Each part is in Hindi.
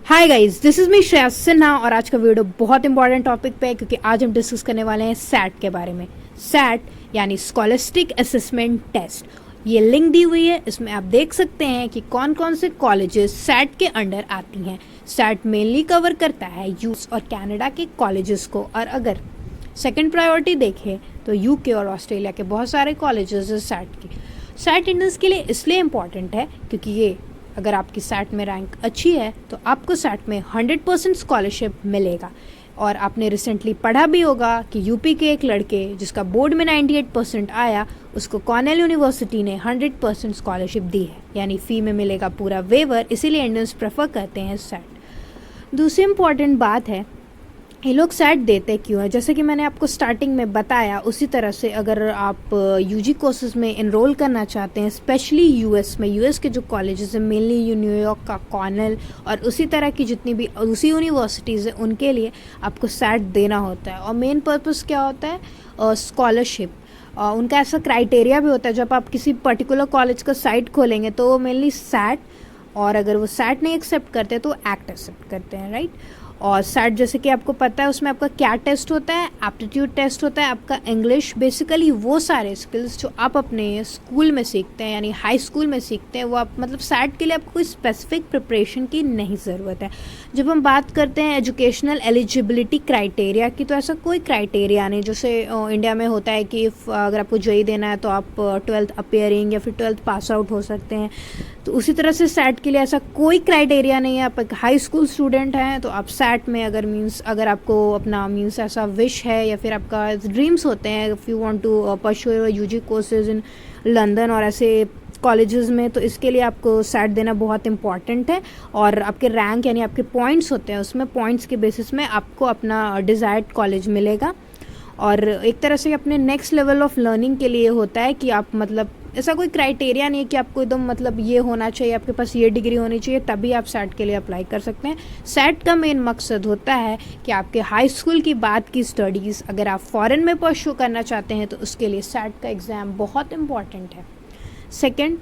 Hi guys, this is me Shreya Sinha और आज का वीडियो बहुत इंपॉर्टेंट टॉपिक पे है क्योंकि आज हम डिस्कस करने वाले हैं सैट के बारे में। सैट यानी स्कॉलस्टिक असेसमेंट टेस्ट। ये लिंक दी हुई है, इसमें आप देख सकते हैं कि कौन कौन से कॉलेजेस सैट के अंडर आती हैं। सैट मेनली कवर करता है यूएस और कनाडा के कॉलेजेस को, और अगर सेकंड प्रायोरिटी देखें तो यूके और ऑस्ट्रेलिया के बहुत सारे कॉलेजेस हैं सैट के। सैट इंडियंस के लिए इसलिए इम्पॉर्टेंट है क्योंकि ये अगर आपकी सैट में रैंक अच्छी है तो आपको सैट में 100% स्कॉलरशिप मिलेगा। और आपने रिसेंटली पढ़ा भी होगा कि यूपी के एक लड़के जिसका बोर्ड में 98% आया, उसको कॉर्नेल यूनिवर्सिटी ने 100% स्कॉलरशिप दी है, यानी फ़ी में मिलेगा पूरा वेवर। इसीलिए इंडियंस प्रेफर करते हैं सैट। दूसरी इम्पॉर्टेंट बात है ये लोग सैट देते क्यों है। जैसे कि मैंने आपको स्टार्टिंग में बताया, उसी तरह से अगर आप यूजी कोर्सेज में इनरोल करना चाहते हैं, स्पेशली यूएस में, यूएस के जो कॉलेजेस हैं मेनली न्यूयॉर्क का कॉर्नेल और उसी तरह की जितनी भी दूसरी यूनिवर्सिटीज़ हैं, उनके लिए आपको सैट देना होता है। और मेन पर्पस क्या होता है, स्कॉलरशिप। उनका ऐसा क्राइटेरिया भी होता है, जब आप किसी पर्टिकुलर कॉलेज का साइट खोलेंगे तो वो मेनली सैट, और अगर वो सैट नहीं एक्सेप्ट करते तो एक्ट एक्सेप्ट करते हैं, राइट। और सैट जैसे कि आपको पता है उसमें आपका क्या टेस्ट होता है, एप्टीट्यूड टेस्ट होता है, आपका इंग्लिश, बेसिकली वो सारे स्किल्स जो आप अपने स्कूल में सीखते हैं यानी हाई स्कूल में सीखते हैं, वो आप मतलब सैट के लिए आपको कोई स्पेसिफिक प्रिपरेशन की नहीं ज़रूरत है। जब हम बात करते हैं एजुकेशनल एलिजिबिलिटी क्राइटेरिया की, तो ऐसा कोई क्राइटेरिया नहीं जैसे इंडिया में होता है कि अगर आपको जेईई देना है तो आप 12th अपियरिंग या फिर 12th पास आउट हो सकते हैं। तो उसी तरह से सैट के लिए ऐसा कोई क्राइटेरिया नहीं है। आप एक हाई स्कूल स्टूडेंट हैं तो आप सैट में अगर आपको अपना ऐसा विश है या फिर आपका ड्रीम्स होते हैं, if you want to pursue UG courses in London और ऐसे कॉलेजेस में, तो इसके लिए आपको सैट देना बहुत इंपॉर्टेंट है। और आपके रैंक यानी आपके पॉइंट्स होते हैं, उसमें पॉइंट्स के बेसिस में आपको अपना डिज़ायर्ड कॉलेज मिलेगा। और एक तरह से अपने नेक्स्ट लेवल ऑफ लर्निंग के लिए होता है कि आप ऐसा कोई क्राइटेरिया नहीं है कि आपको एकदम ये होना चाहिए, आपके पास ये डिग्री होनी चाहिए तभी आप सैट के लिए अप्लाई कर सकते हैं। सैट का मेन मकसद होता है कि आपके हाई स्कूल की बात की स्टडीज़ अगर आप फॉरेन में परस्यू करना चाहते हैं तो उसके लिए सैट का एग्ज़ाम बहुत इंपॉर्टेंट है। सेकेंड,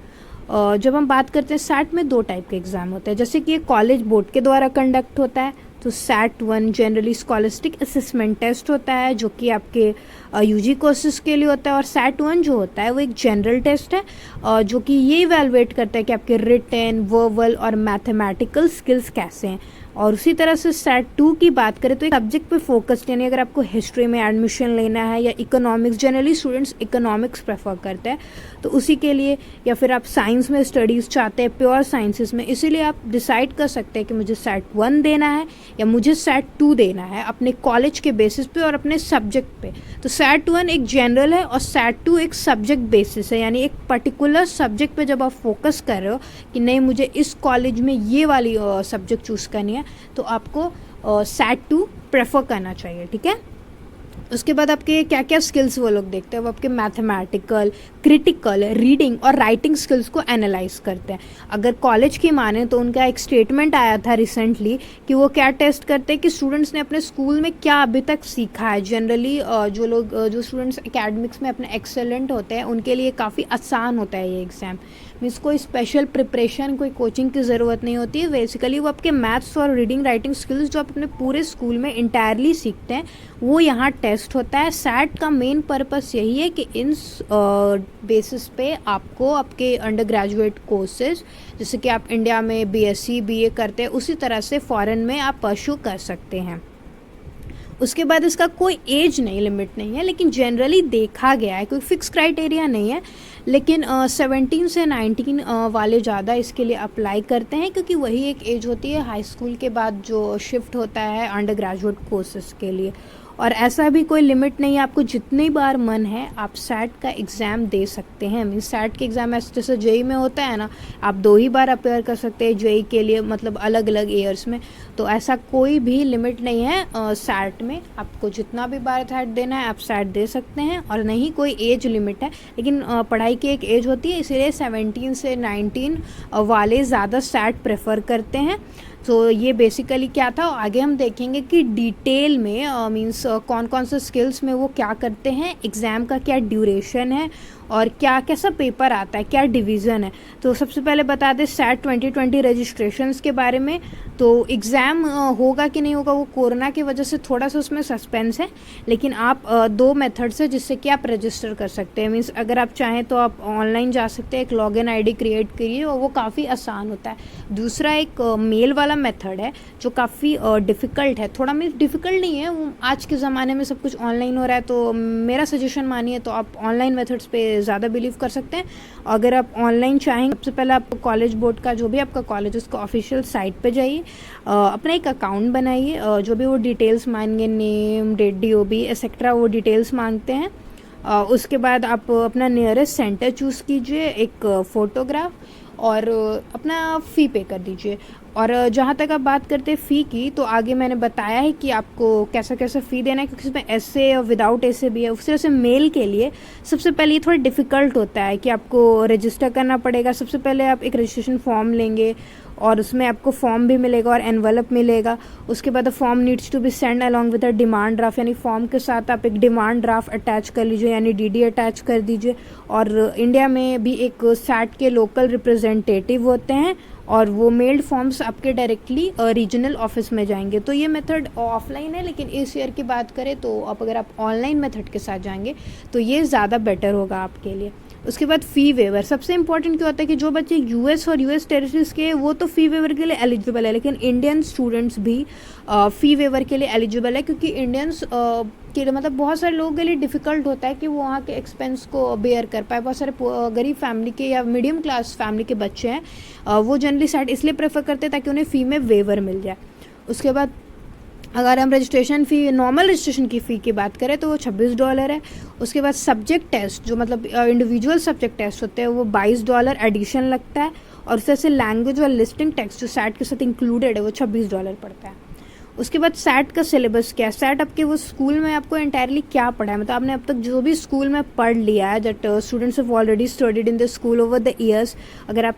जब हम बात करते हैं सैट में 2 टाइप के एग्ज़ाम होते हैं। जैसे कि ये कॉलेज बोर्ड के द्वारा कंडक्ट होता है, तो SAT 1 generally scholastic assessment test होता है जो कि आपके यूजी कोर्सेज के लिए होता है। और सैट 1 जो होता है वो एक जनरल टेस्ट है जो कि ये इवैल्यूएट करता है कि आपके रिटन, वर्बल और मैथमेटिकल स्किल्स कैसे हैं। और उसी तरह से सैट 2 की बात करें तो एक सब्जेक्ट पे फोकस्ड, यानी अगर आपको हिस्ट्री में एडमिशन लेना है या economics, generally students economics prefer करते हैं तो उसी के लिए, या फिर आप साइंस में स्टडीज़ चाहते हैं, प्योर साइंसेस में, इसीलिए आप डिसाइड कर सकते हैं कि मुझे सैट 1 देना है या मुझे सैट 2 देना है अपने कॉलेज के बेसिस पे और अपने सब्जेक्ट पे। तो सैट 1 एक जनरल है और सैट 2 एक सब्जेक्ट बेसिस है, यानी एक पर्टिकुलर सब्जेक्ट पे जब आप फोकस कर रहे हो कि नहीं मुझे इस कॉलेज में ये वाली सब्जेक्ट चूज़ करनी है, तो आपको सैट 2 प्रेफर करना चाहिए, ठीक है। उसके बाद आपके क्या क्या स्किल्स वो लोग देखते हैं, वो आपके मैथमेटिकल, क्रिटिकल, रीडिंग और राइटिंग स्किल्स को एनालाइज करते हैं। अगर कॉलेज की माने तो उनका एक स्टेटमेंट आया था रिसेंटली कि वो क्या टेस्ट करते हैं कि स्टूडेंट्स ने अपने स्कूल में क्या अभी तक सीखा है। जनरली जो स्टूडेंट्स एकेडमिक्स में अपने एक्सेलेंट होते हैं उनके लिए काफ़ी आसान होता है ये एग्ज़ाम। मीन्स कोई स्पेशल प्रिपरेशन, कोई कोचिंग की ज़रूरत नहीं होती है। बेसिकली वो आपके मैथ्स और रीडिंग राइटिंग स्किल्स जो आप अपने पूरे स्कूल में इंटायरली सीखते हैं वो यहाँ टेस्ट होता है। सैट का मेन पर्पस यही है कि इन बेसिस पे आपको आपके अंडर ग्रेजुएट कोर्सेज, जैसे कि आप इंडिया में बीएससी बीए करते हैं, उसी तरह से फॉरेन में आप परस्यू कर सकते हैं। उसके बाद इसका कोई एज नहीं, लिमिट नहीं है, लेकिन जनरली देखा गया है, कोई फिक्स क्राइटेरिया नहीं है, लेकिन 17 से 19 वाले ज़्यादा इसके लिए अप्लाई करते हैं क्योंकि वही एक एज होती है हाई स्कूल के बाद जो शिफ्ट होता है अंडर ग्रेजुएट कोर्सेज के लिए। और ऐसा भी कोई लिमिट नहीं है, आपको जितनी बार मन है आप सैट का एग्ज़ाम दे सकते हैं। मीन्स सैट के एग्ज़ाम ऐसे जैसे जेईई में होता है ना, आप 2 ही बार अपेयर कर सकते हैं जेईई के लिए, मतलब अलग अलग ईयर्स में। तो ऐसा कोई भी लिमिट नहीं है सैट में, आपको जितना भी बार सैट देना है आप सैट दे सकते हैं, और नहीं कोई एज लिमिट है। लेकिन पढ़ाई की एक एज होती है, इसीलिए 17 से 19 वाले ज़्यादा सैट प्रेफर करते हैं। तो ये बेसिकली क्या था, आगे हम देखेंगे कि डिटेल में मींस कौन कौन से स्किल्स में वो क्या करते हैं, एग्ज़ाम का क्या ड्यूरेशन है, और क्या कैसा पेपर आता है, क्या डिवीज़न है। तो सबसे पहले बता दें सैट 2020 रजिस्ट्रेशंस के बारे में। तो एग्ज़ाम होगा कि नहीं होगा वो कोरोना की वजह से थोड़ा सा उसमें सस्पेंस है, लेकिन आप दो मेथड्स है जिससे कि आप रजिस्टर कर सकते हैं। मीन्स अगर आप चाहें तो आप ऑनलाइन जा सकते हैं, एक लॉगिन आईडी क्रिएट करिए और वो काफ़ी आसान होता है। दूसरा एक मेल वाला मेथड है जो काफ़ी डिफ़िकल्ट है, थोड़ा मीन्स डिफ़िकल्ट नहीं है, वो आज के ज़माने में सब कुछ ऑनलाइन हो रहा है, तो मेरा सजेशन मानिए तो आप ऑनलाइन मेथड्स पे ज़्यादा बिलीव कर सकते हैं। अगर आप ऑनलाइन चाहेंगे, सबसे पहले आप कॉलेज बोर्ड का जो भी आपका कॉलेज उसका ऑफिशियल साइट पे जाइए, अपना एक अकाउंट बनाइए, जो भी वो डिटेल्स मांगेंगे, नेम, डेट, DOB एक्सेट्रा वो डिटेल्स मांगते हैं। उसके बाद आप अपना नियरेस्ट सेंटर चूज़ कीजिए, एक फ़ोटोग्राफ, और अपना फ़ी पे कर दीजिए। और जहाँ तक आप बात करते हैं फ़ी की, तो आगे मैंने बताया है कि आपको कैसा कैसा फ़ी देना है, क्योंकि इसमें ऐसे और विदाउट ऐसे भी है। उस तरह से मेल के लिए सबसे पहले ये थोड़ा डिफ़िकल्ट होता है कि आपको रजिस्टर करना पड़ेगा। सबसे पहले आप एक रजिस्ट्रेशन फॉर्म लेंगे और उसमें आपको फॉर्म भी मिलेगा और एनवलप मिलेगा। उसके बाद form needs to be send along with a demand draft, यानी फॉर्म के साथ आप एक डिमांड ड्राफ्ट अटैच कर लीजिए, यानी DD अटैच कर दीजिए। और इंडिया में भी एक सैट के लोकल रिप्रेजेंटेटिव होते हैं और वो मेल्ड फॉर्म्स आपके डायरेक्टली रीजनल ऑफिस में जाएंगे। तो ये मेथड ऑफलाइन है, लेकिन इस ईयर की बात करें तो अगर आप ऑनलाइन मेथड के साथ जाएंगे तो ये ज़्यादा बेटर होगा आपके लिए। उसके बाद फ़ी वेवर सबसे इंपॉर्टेंट क्या होता है कि जो बच्चे US और US टेरिटरीज के वो तो फ़ी वेवर के लिए एलिजिबल है, लेकिन इंडियन स्टूडेंट्स भी फ़ी वेवर के लिए एलिजिबल है, क्योंकि इंडियंस के मतलब बहुत सारे लोगों के लिए डिफ़िकल्ट होता है कि वो वहाँ के एक्सपेंस को बेयर कर पाए। बहुत सारे गरीब फैमिली के या मीडियम क्लास फैमिली के बच्चे हैं, वो जनरली साइट इसलिए प्रेफर करते हैं ताकि उन्हें फ़ी में वेवर मिल जाए। उसके बाद अगर हम रजिस्ट्रेशन फ़ी, नॉर्मल रजिस्ट्रेशन की फ़ी की बात करें तो वो $26 है। उसके बाद सब्जेक्ट टेस्ट जो मतलब इंडिविजुअल सब्जेक्ट टेस्ट होते हैं वो $22 एडिशन लगता है। और उससे से लैंग्वेज और लिस्टिंग टेक्स्ट जो सैट के साथ इंक्लूडेड है वो $26 पड़ता है। उसके बाद सैट का सिलेबस क्या है, सैट आपके वो स्कूल में आपको एंटायरली क्या पढ़ा है, मतलब आपने अब तक जो भी स्कूल में पढ़ लिया है, that students have already studied in the school over the years. अगर आप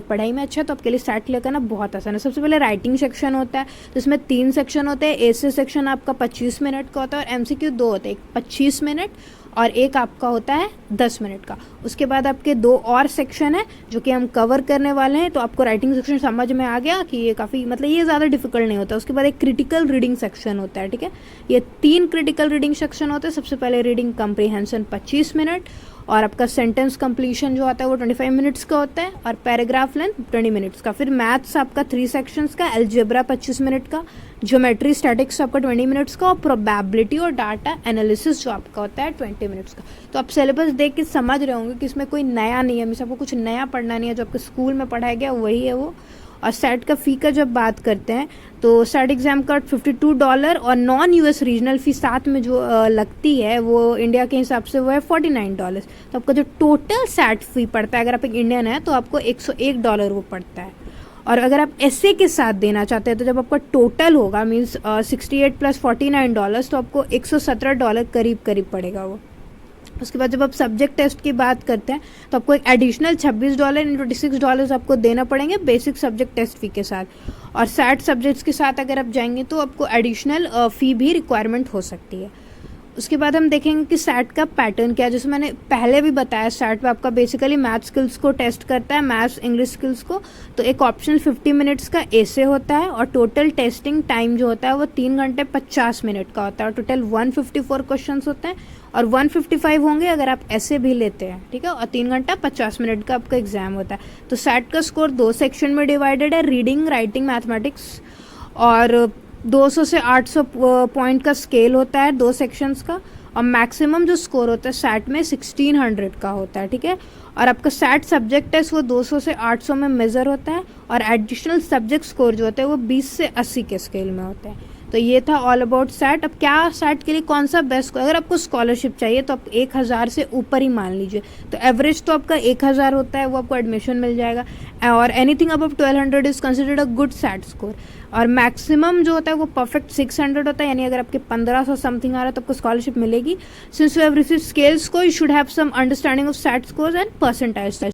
पढ़ाई में अच्छा है तो आपके लिए सैट क्लियर करना बहुत आसान है। सबसे पहले राइटिंग सेक्शन होता है, तो इसमें 3 सेक्शन होते हैं। ऐसे सेक्शन आपका 25 मिनट का होता है और MCQ 2 होते हैं, एक 25 मिनट और एक आपका होता है 10 मिनट का। उसके बाद आपके 2 और सेक्शन है जो कि हम कवर करने वाले हैं। तो आपको राइटिंग सेक्शन समझ में आ गया कि ये काफ़ी मतलब ये ज़्यादा डिफिकल्ट नहीं होता। उसके बाद एक क्रिटिकल रीडिंग सेक्शन होता है, ठीक है। ये 3 क्रिटिकल रीडिंग सेक्शन होते हैं। सबसे पहले रीडिंग कम्प्रीहेंशन 25 मिनट, और आपका सेंटेंस कंप्लीशन जो आता है वो 25 मिनट्स का होता है, और पैराग्राफ लेंथ 20 मिनट्स का। फिर मैथ्स आपका 3 सेक्शंस का, अलजेब्रा 25 मिनट का, ज्योमेट्री स्टैटिक्स आपका 20 मिनट्स का, और प्रोबेबिलिटी और डाटा एनालिसिस जो आपका होता है 20 मिनट्स का। तो आप सिलेबस देख के समझ रहे होंगे कि इसमें कोई नया नहीं है, आपको कुछ नया पढ़ना नहीं है, जो आपके स्कूल में पढ़ाया गया वही है वो। और सैट का फ़ी का जब बात करते हैं तो सैट एग्ज़ाम का $52 और नॉन US रीजनल फ़ी साथ में जो लगती है वो इंडिया के हिसाब से वो है $49। तो आपका जो टोटल सैट फ़ी पड़ता है, अगर आप एक इंडियन है तो आपको $101 वो पड़ता है। और अगर आप ऐसे के साथ देना चाहते हैं तो जब आपका टोटल होगा मीन्स 68 + $49 तो आपको $117 करीब करीब पड़ेगा वो। उसके बाद जब आप सब्जेक्ट टेस्ट की बात करते हैं तो आपको एक एडिशनल $26 × $26 आपको देना पड़ेंगे बेसिक सब्जेक्ट टेस्ट फ़ी के साथ। और सैट सब्जेक्ट्स के साथ अगर आप जाएंगे तो आपको एडिशनल फ़ी भी रिक्वायरमेंट हो सकती है। उसके बाद हम देखेंगे कि सैट का पैटर्न क्या है। जैसे मैंने पहले भी बताया, सैट पे आपका बेसिकली मैथ स्किल्स को टेस्ट करता है, मैथ्स इंग्लिश स्किल्स को। तो एक ऑप्शनल 50 मिनट्स का ऐसे होता है, और टोटल टेस्टिंग टाइम जो होता है वो 3 घंटे 50 मिनट का होता है, और टोटल 154 क्वेश्चन होते हैं, और 155 होंगे अगर आप ऐसे भी लेते हैं, ठीक है। और 3 घंटा 50 मिनट का आपका एग्जाम होता है। तो सैट का स्कोर 2 सेक्शन में डिवाइडेड है, रीडिंग, राइटिंग, मैथमेटिक्स, और 200 से 800 पॉइंट का स्केल होता है 2 सेक्शंस का। और मैक्सिमम जो स्कोर होता है सैट में 1600 का होता है, ठीक है। और आपका सैट सब्जेक्ट टेस्ट वो 200 से 800 में मेज़र होता है, और एडिशनल सब्जेक्ट स्कोर जो होते हैं वो 20 से 80 के स्केल में होते हैं। तो ये था ऑल अबाउट सैट। अब क्या सैट के लिए कौन सा बेस्ट, अगर आपको स्कॉलरशिप चाहिए तो आप 1000 से ऊपर ही मान लीजिए। तो एवरेज तो आपका 1000 होता है, वो आपको एडमिशन मिल जाएगा। और anything above 1200 is considered a good SAT score. और मैक्सिमम जो होता है वो परफेक्ट 600 होता है, यानी अगर आपके 1500 समथिंग आ रहा है तो आपको स्कॉलरशिप मिलेगी। Since you have received scale score, you should have some understanding of SAT scores and परसेंटाइज।